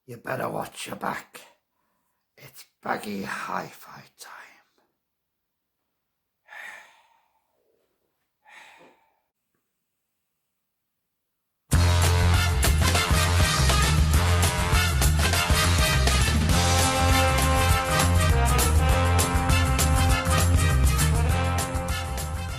You better watch your back. It's Baggy Hi-Fi time. I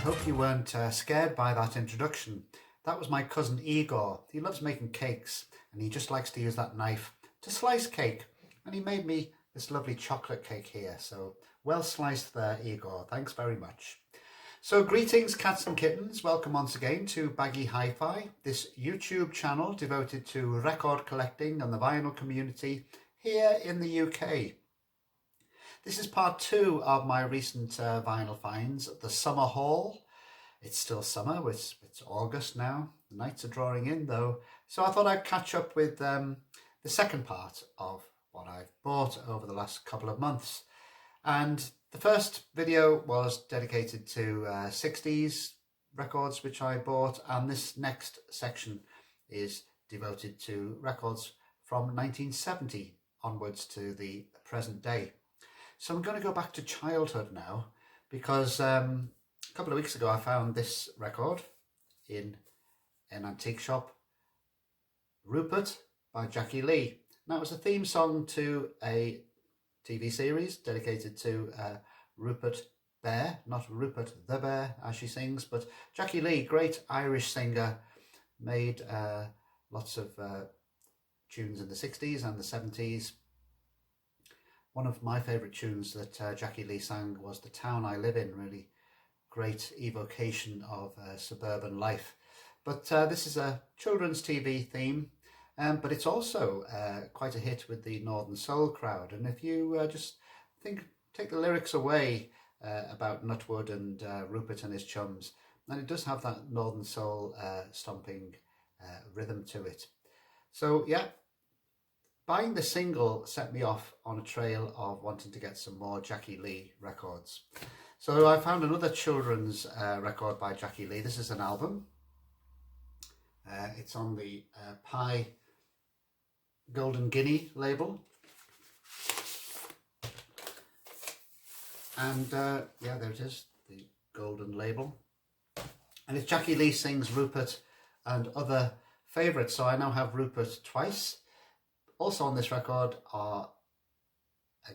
hope you weren't scared by that introduction. That was my cousin Igor. He loves making cakes and he just likes to use that knife to slice cake. And he made me this lovely chocolate cake here. So well sliced there, Igor. Thanks very much. So greetings cats and kittens. Welcome once again to Baggy Hi-Fi, this YouTube channel devoted to record collecting and the vinyl community here in the UK. This is part 2 of my recent vinyl finds, the summer haul. It's still summer, it's August now. The nights are drawing in though. So I thought I'd catch up with the second part of what I've bought over the last couple of months. And the first video was dedicated to 60s records which I bought, and this next section is devoted to records from 1970 onwards to the present day. So I'm going to go back to childhood now because a couple of weeks ago I found this record in an antique shop, Rupert by Jackie Lee. Now it was a theme song to a TV series dedicated to Rupert Bear, not Rupert the Bear as she sings, but Jackie Lee, great Irish singer, made lots of tunes in the 60s and the 70s. One of my favourite tunes that Jackie Lee sang was The Town I Live In, really great evocation of suburban life. But this is a children's TV theme, but it's also quite a hit with the Northern Soul crowd. And if you just take the lyrics away about Nutwood and Rupert and his chums, then it does have that Northern Soul stomping rhythm to it. So yeah, buying the single set me off on a trail of wanting to get some more Jackie Lee records. So I found another children's record by Jackie Lee. This is an album. It's on the Pie Golden Guinea label. And yeah, there it is, the golden label. And it's Jackie Lee sings Rupert and other favourites. So I now have Rupert twice. Also on this record are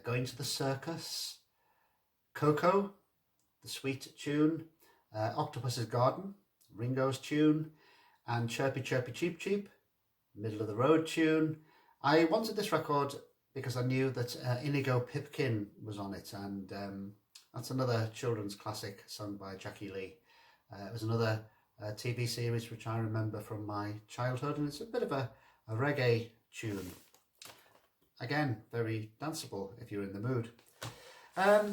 Going to the Circus, Coco, the Sweet tune, Octopus's Garden, Ringo's tune, and Chirpy Chirpy Cheep Cheep, Middle of the Road tune. I wanted this record because I knew that Inigo Pipkin was on it, and that's another children's classic sung by Jackie Lee. It was another TV series which I remember from my childhood, and it's a bit of a reggae tune. Again, very danceable if you're in the mood.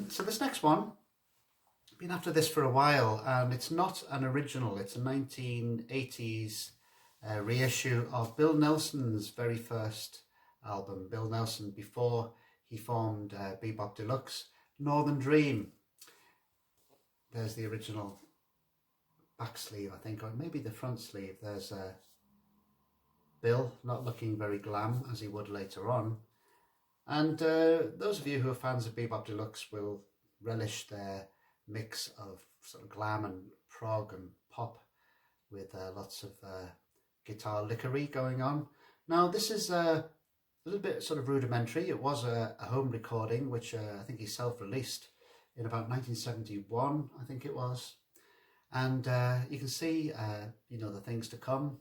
So this next one, I've been after this for a while, and it's not an original. It's a 1980s reissue of Bill Nelson's very first album. Bill Nelson, before he formed Bebop Deluxe, Northern Dream. There's the original back sleeve, I think, or maybe the front sleeve. There's Bill, not looking very glam as he would later on. And those of you who are fans of Bebop Deluxe will relish their mix of sort of glam and prog and pop with lots of guitar lickery going on. Now this is a little bit sort of rudimentary. It was a home recording which I think he self-released in about 1971, I think it was. And you can see, you know, the things to come.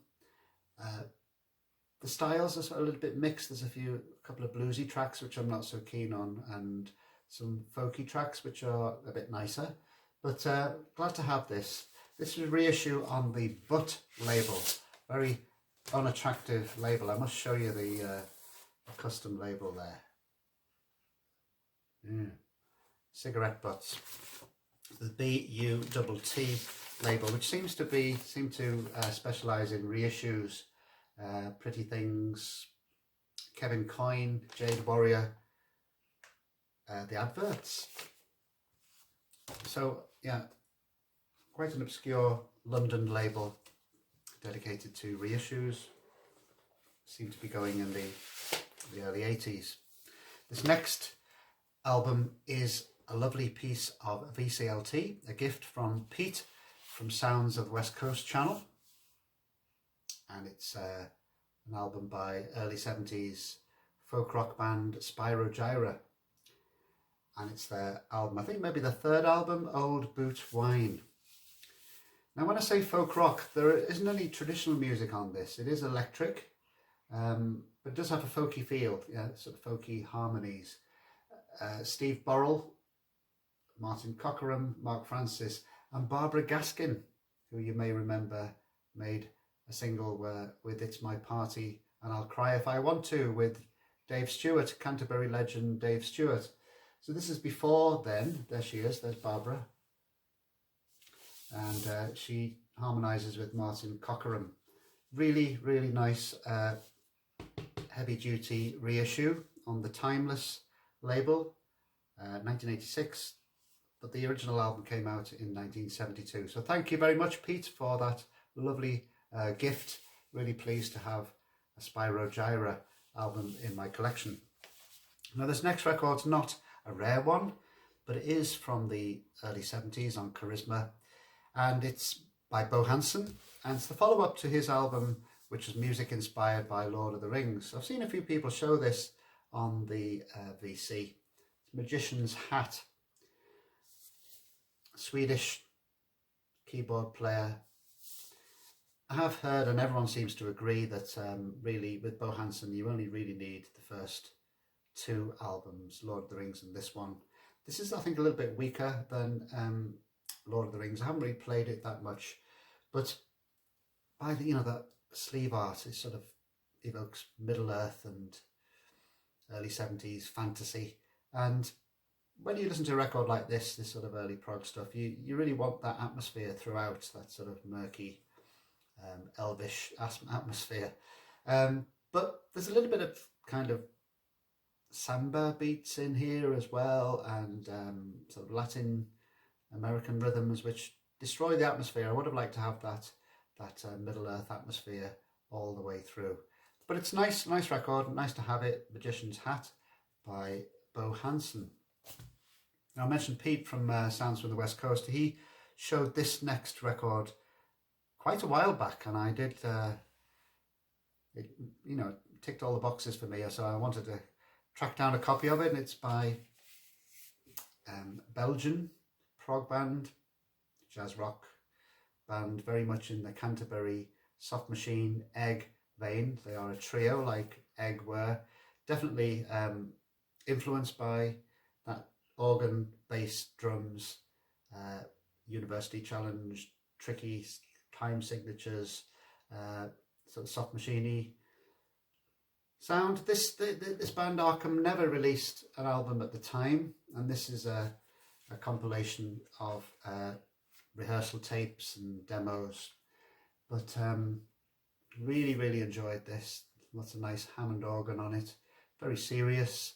The styles are sort of a little bit mixed. There's a couple of bluesy tracks which I'm not so keen on, and some folky tracks which are a bit nicer. But glad to have this. This is a reissue on the Butt label. Very unattractive label. I must show you the custom label there. Cigarette butts. The BUTT label, which seem to specialise in reissues. Pretty Things, Kevin Coyne, Jade Warrior, the adverts. So yeah, quite an obscure London label dedicated to reissues. Seem to be going in the the early 80s. This next album is a lovely piece of VCLT, a gift from Pete from Sounds of the West Coast channel. And it's an album by early 70s folk rock band Spyro Gyra. And it's their album, I think maybe the third album, Old Boot Wine. Now when I say folk rock, there isn't any traditional music on this. It is electric, but it does have a folky feel, yeah, sort of folky harmonies. Steve Burrell, Martin Cockerham, Mark Francis and Barbara Gaskin, who you may remember made a single with It's My Party and I'll Cry If I Want To with Dave Stewart, Canterbury legend Dave Stewart. So this is before then. There she is, there's Barbara. And she harmonises with Martin Cockerham. Really, really nice heavy duty reissue on the Timeless label, 1986. But the original album came out in 1972. So thank you very much, Pete, for that lovely gift. Really pleased to have a Spyro Gyra album in my collection. Now this next record's not a rare one, but it is from the early 70s on Charisma, and it's by Bo Hanssen, and it's the follow-up to his album, which is music inspired by Lord of the Rings. I've seen a few people show this on the VC. Magician's Hat. Swedish keyboard player. I have heard, and everyone seems to agree, that really with Bo Hanssen you only really need the first two albums, Lord of the Rings and this one. This is, I think, a little bit weaker than Lord of the Rings. I haven't really played it that much, but by the, that sleeve art, it sort of evokes Middle Earth and early 70s fantasy. And when you listen to a record like this sort of early prog stuff, you really want that atmosphere throughout, that sort of murky, elvish atmosphere. But there's a little bit of kind of samba beats in here as well, and sort of Latin American rhythms which destroy the atmosphere. I would have liked to have that Middle Earth atmosphere all the way through. But it's nice record, nice to have it. Magician's Hat by Bo Hanssen. Now I mentioned Pete from Sounds from the West Coast. He showed this next record quite a while back, and I did, it ticked all the boxes for me, so I wanted to track down a copy of it, and it's by Belgian prog band, jazz rock band, very much in the Canterbury Soft Machine Egg vein. They are a trio like Egg were, definitely influenced by that organ, bass, drums, University Challenge, tricky time signatures, sort of soft machiney sound. This band Arkham never released an album at the time, and this is a compilation of rehearsal tapes and demos. But really enjoyed this. Lots of nice Hammond organ on it. Very serious.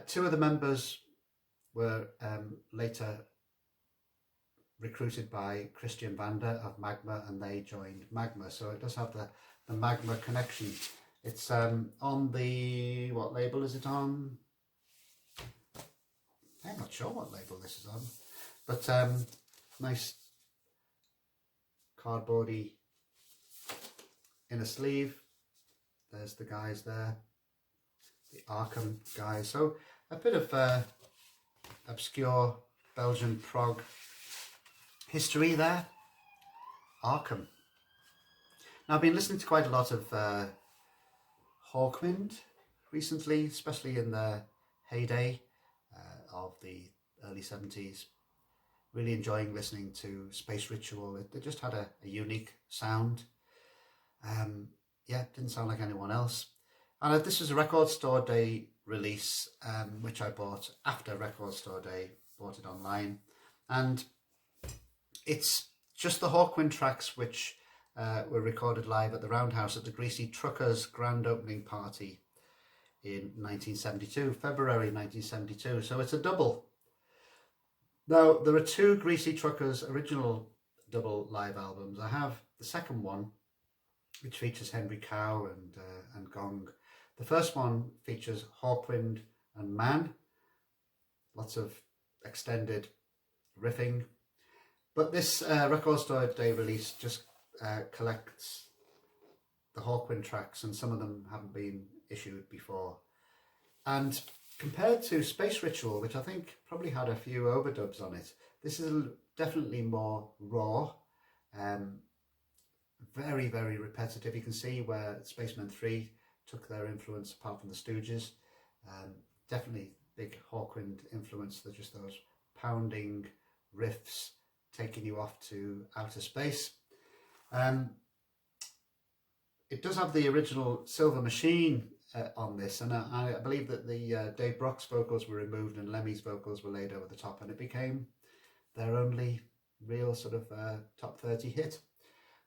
Two of the members were later recruited by Christian Vander of Magma, and they joined Magma. So it does have the Magma connection. It's on the, what label is it on? I'm not sure what label this is on, but nice cardboardy inner sleeve. There's the guys there, the Arkham guys. So a bit of obscure Belgian prog history there. Arkham. Now I've been listening to quite a lot of Hawkwind recently, especially in the heyday of the early 70s. Really enjoying listening to Space Ritual. It just had a unique sound. Didn't sound like anyone else. And this was a Record Store Day release, which I bought after Record Store Day, bought it online. And it's just the Hawkwind tracks which were recorded live at the Roundhouse at the Greasy Truckers grand opening party in 1972, February 1972. So it's a double. Now, there are two Greasy Truckers original double live albums. I have the second one, which features Henry Cow and Gong. The first one features Hawkwind and Man, lots of extended riffing. But this Record Store Day release just collects the Hawkwind tracks, and some of them haven't been issued before. And compared to Space Ritual, which I think probably had a few overdubs on it, this is definitely more raw, very, very repetitive. You can see where Spacemen 3 took their influence apart from the Stooges. Definitely big Hawkwind influence. They're just those pounding riffs taking you off to outer space. It does have the original Silver Machine on this, and I believe that the Dave Brock's vocals were removed and Lemmy's vocals were laid over the top, and it became their only real sort of top 30 hit.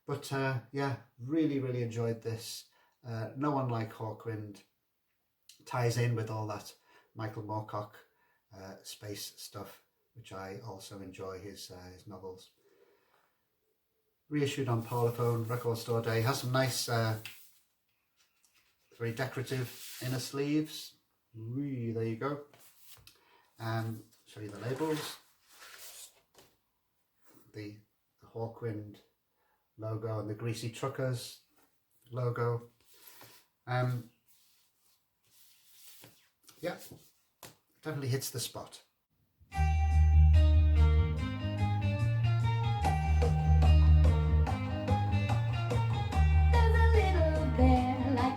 But yeah, really, really enjoyed this. No One Like Hawkwind ties in with all that Michael Moorcock space stuff, which I also enjoy his novels. Reissued on Parlophone, Record Store Day. Has some nice, very decorative inner sleeves. There you go. Show you the labels. The Hawkwind logo and the Greasy Truckers logo. Yeah, definitely hits the spot.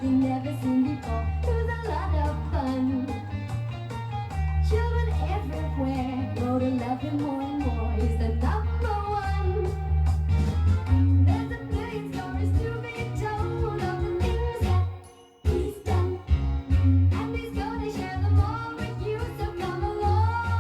You never seen before. It was a lot of fun. Children everywhere grow to love him more and more. He's the number one. There's a million stories to be told of the things that he's done, and he's gonna share them all with you. So come along.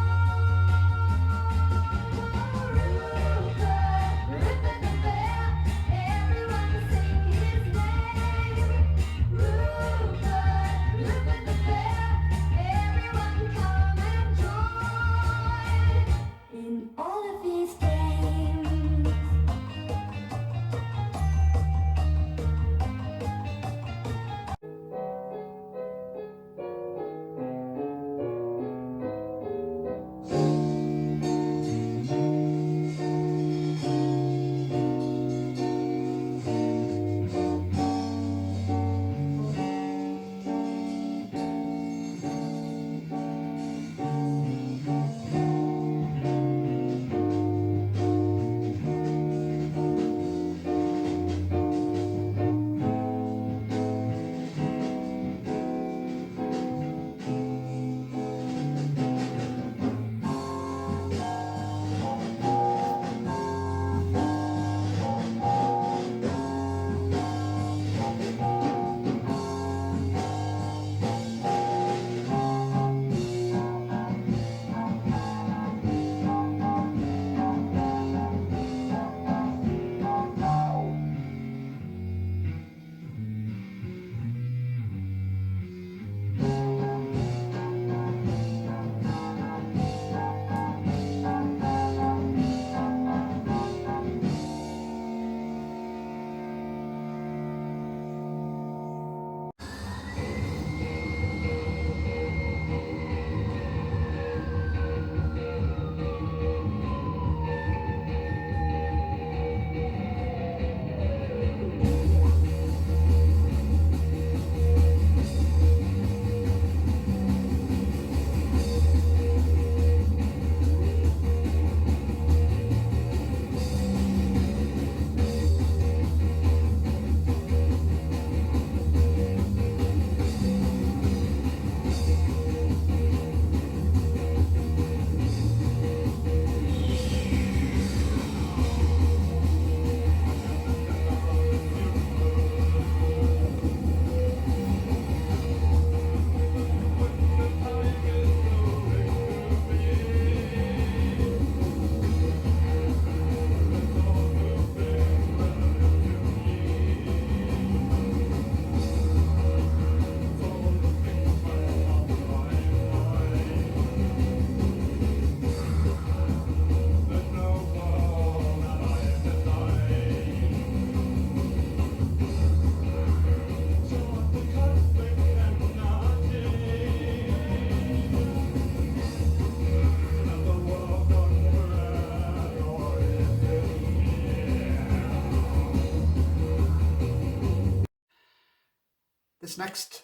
This next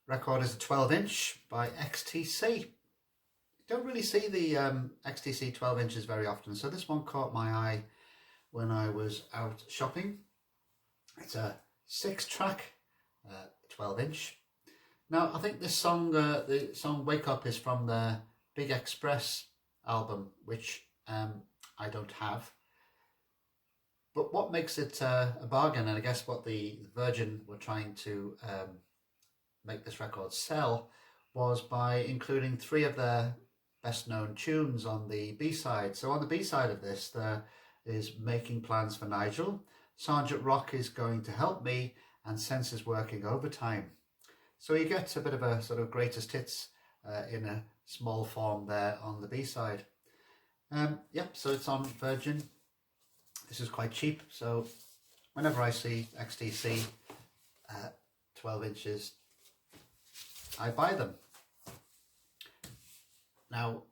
record is a 12-inch by XTC. You don't really see the XTC 12 inches very often, so this one caught my eye when I was out shopping. It's a 6-track 12-inch. Now, I think this song, the song Wake Up, is from the Big Express album, which I don't have. But what makes it a bargain, and I guess what the Virgin were trying to make this record sell, was by including 3 of their best known tunes on the B-side. So on the B-side of this, there is Making Plans for Nigel, Sergeant Rock Is Going to Help Me, and Senses Working Overtime. So you get a bit of a sort of greatest hits in a small form there on the B-side. Yep, so it's on Virgin. This is quite cheap, so whenever I see XTC 12 inches, I buy them. Now,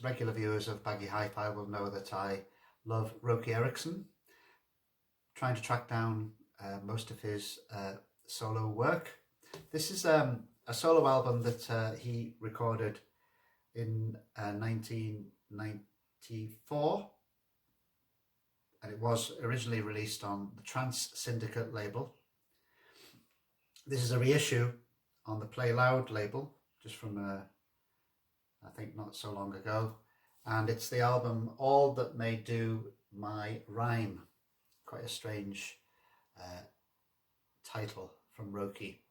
regular viewers of Baggy Hi-Fi will know that I love Roky Erickson. Trying to track down most of his solo work. This is a solo album that he recorded in 1994, and it was originally released on the Syndicate label. This is a reissue on the Play Loud label, just from I think not so long ago, and it's the album All That May Do My Rhyme. Quite a strange title from Roky.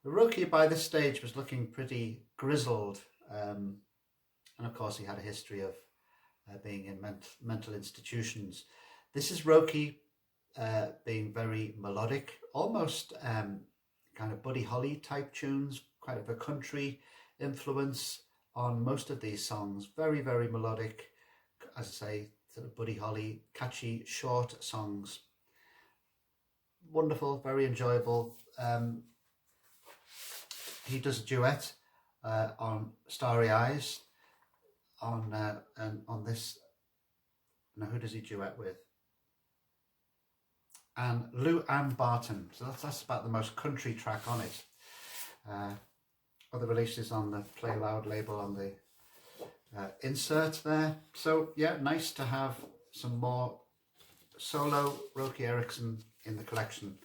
Roky by this stage was looking pretty grizzled, and of course he had a history of being in mental institutions. This is Roky being very melodic, almost kind of Buddy Holly type tunes, kind of a country influence on most of these songs. Very, very melodic, as I say, sort of Buddy Holly, catchy, short songs. Wonderful, very enjoyable. He does a duet on Starry Eyes on this. Now, who does he duet with? And Lou Ann Barton. So that's about the most country track on it. Other releases on the Play Loud label on the insert there. So yeah, nice to have some more solo Roky Erickson in the collection.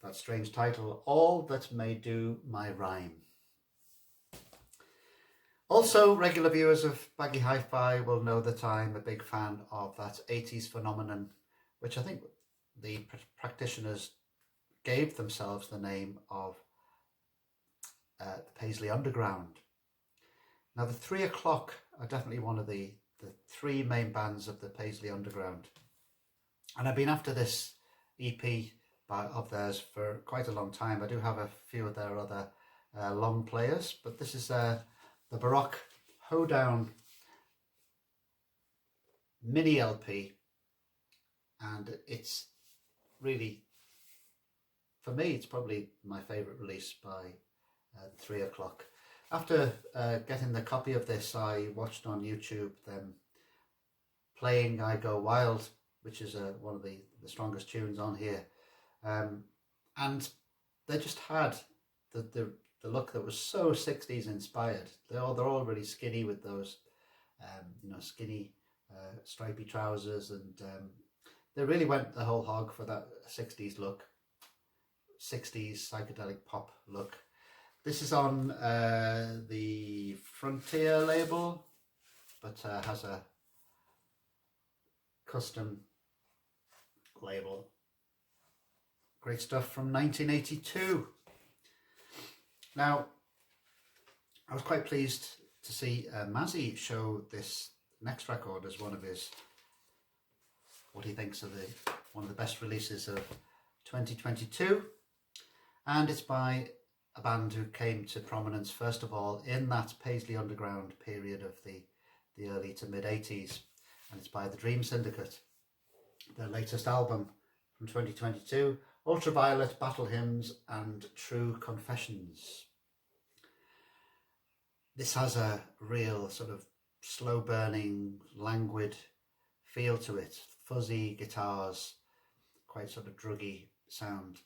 That strange title, All That May Do My Rhyme. Also, regular viewers of Baggy Hi-Fi will know that I'm a big fan of that 80s phenomenon, which I think the practitioners gave themselves the name of the Paisley Underground. Now, the 3 O'Clock are definitely one of the 3 main bands of the Paisley Underground. And I've been after this EP of theirs for quite a long time. I do have a few of their other long players, but this is the Baroque Hoedown mini LP, and it's really, for me, it's probably my favourite release by 3 O'Clock. After getting the copy of this, I watched on YouTube them playing I Go Wild, which is one of the strongest tunes on here. And they just had the look that was so 60s inspired. They're all really skinny with those, skinny stripy trousers, and they really went the whole hog for that 60s look, 60s psychedelic pop look. This is on the Frontier label, but has a custom label. Great stuff from 1982. Now, I was quite pleased to see Mazzy show this next record as one of his, what he thinks of one of the best releases of 2022. And it's by a band who came to prominence, first of all, in that Paisley Underground period of the early to mid-80s. And it's by the Dream Syndicate. Their latest album from 2022, Ultraviolet, Battle Hymns and True Confessions. This has a real sort of slow burning, languid feel to it. Fuzzy guitars, quite sort of druggy sound.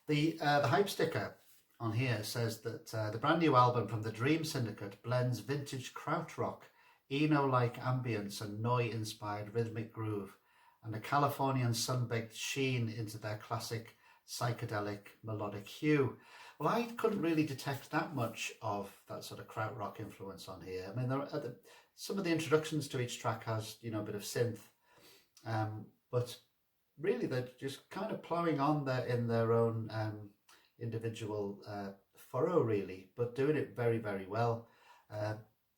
The hype sticker on here says that the brand new album from the Dream Syndicate blends vintage krautrock, Eno-like ambience and Noi-inspired rhythmic groove, and a Californian sun-baked sheen into their classic psychedelic melodic hue. Well, I couldn't really detect that much of that sort of krautrock influence on here. I mean, some of the introductions to each track has, you know, a bit of synth, but really they're just kind of ploughing on there in their own individual furrow, really, but doing it very, very well.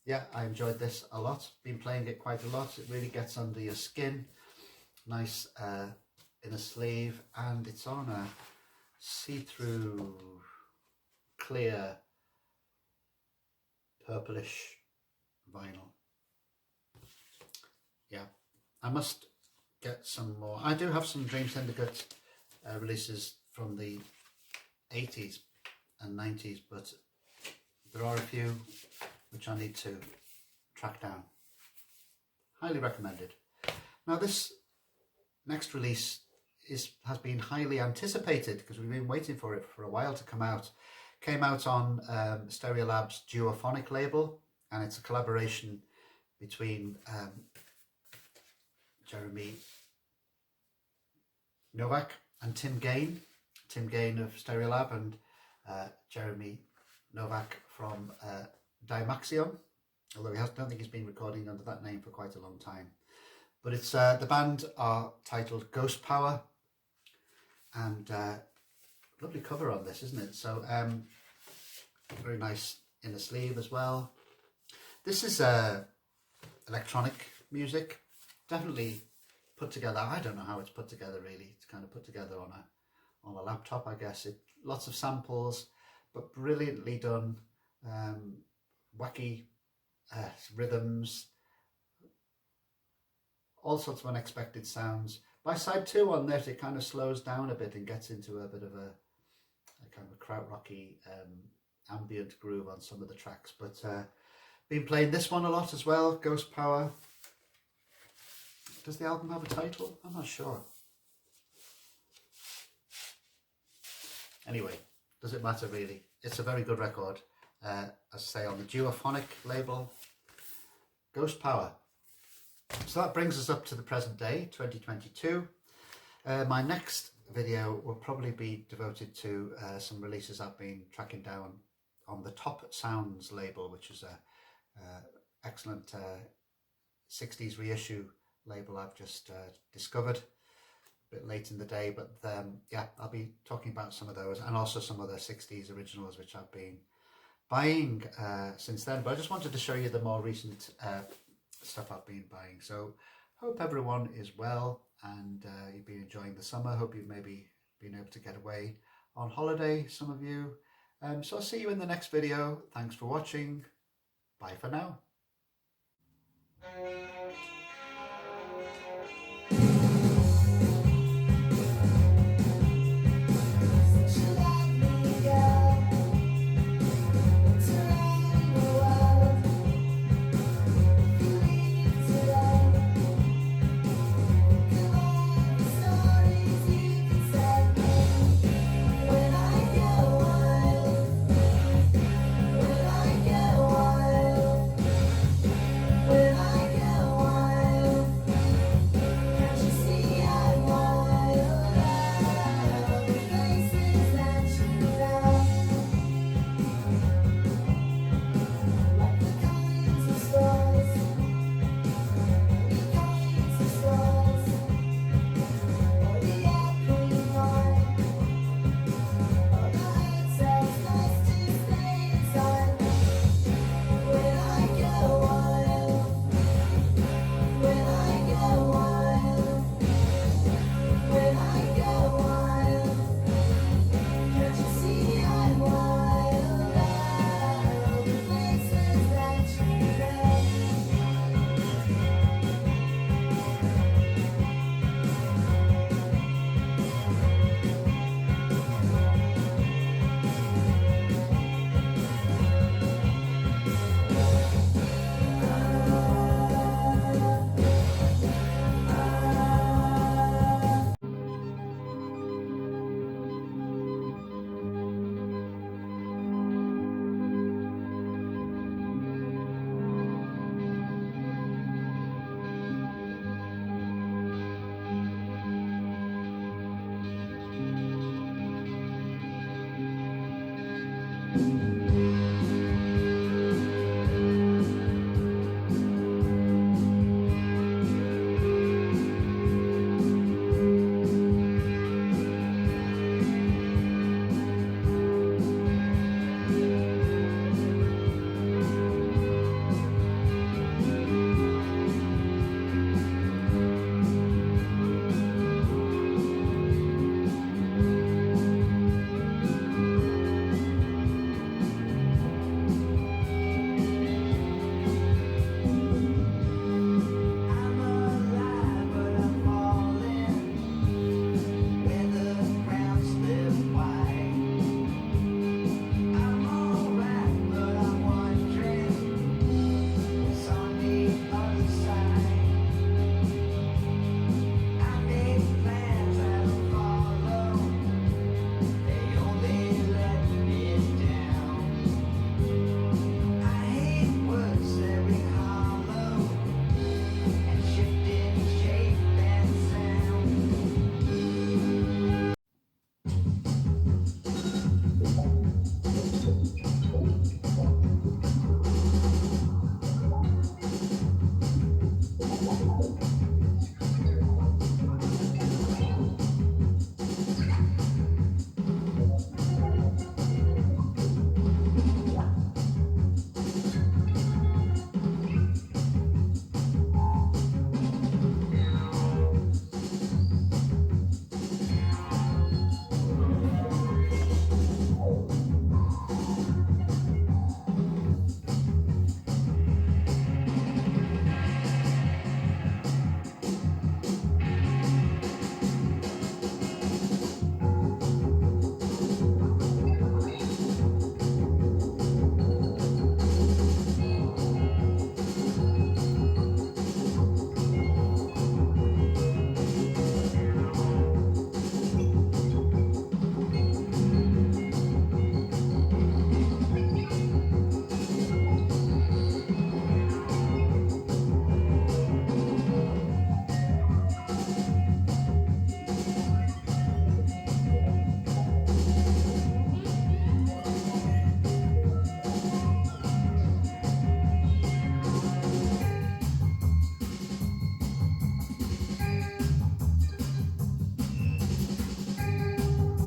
Yeah, I enjoyed this a lot. Been playing it quite a lot. It really gets under your skin. Nice inner sleeve, and it's on a see-through, clear, purplish vinyl. Yeah, I must get some more. I do have some Dream Syndicate releases from the 80s and 90s, but there are a few which I need to track down. Highly recommended. Now this next release has been highly anticipated because we've been waiting for it for a while to come out. Came out on Stereolab's Duophonic label, and it's a collaboration between Jeremy Novak and Tim Gain of Stereolab, and Jeremy Novak from Dimaxion, although I don't think he's been recording under that name for quite a long time. But it's the band are titled Ghost Power, and lovely cover on this, isn't it? So very nice inner sleeve as well. This is electronic music, definitely put together. I don't know how it's put together really. It's kind of put together on a laptop, I guess. Lots of samples, but brilliantly done. Wacky rhythms, all sorts of unexpected sounds. By side 2 on this, it kind of slows down a bit and gets into a bit of a kind of a krautrocky ambient groove on some of the tracks. But been playing this one a lot as well, Ghost Power. Does the album have a title? I'm not sure. Anyway, does it matter really? It's a very good record. As I say, on the Duophonic label, Ghost Power. So that brings us up to the present day, 2022. My next video will probably be devoted to some releases I've been tracking down on the Top Sounds label, which is a excellent 60s reissue label I've just discovered a bit late in the day. But yeah, I'll be talking about some of those, and also some other 60s originals which I've been buying since then. But I just wanted to show you the more recent stuff I've been buying. So hope everyone is well, and you've been enjoying the summer. Hope you've maybe been able to get away on holiday, some of you. So I'll see you in the next video. Thanks for watching. Bye for now.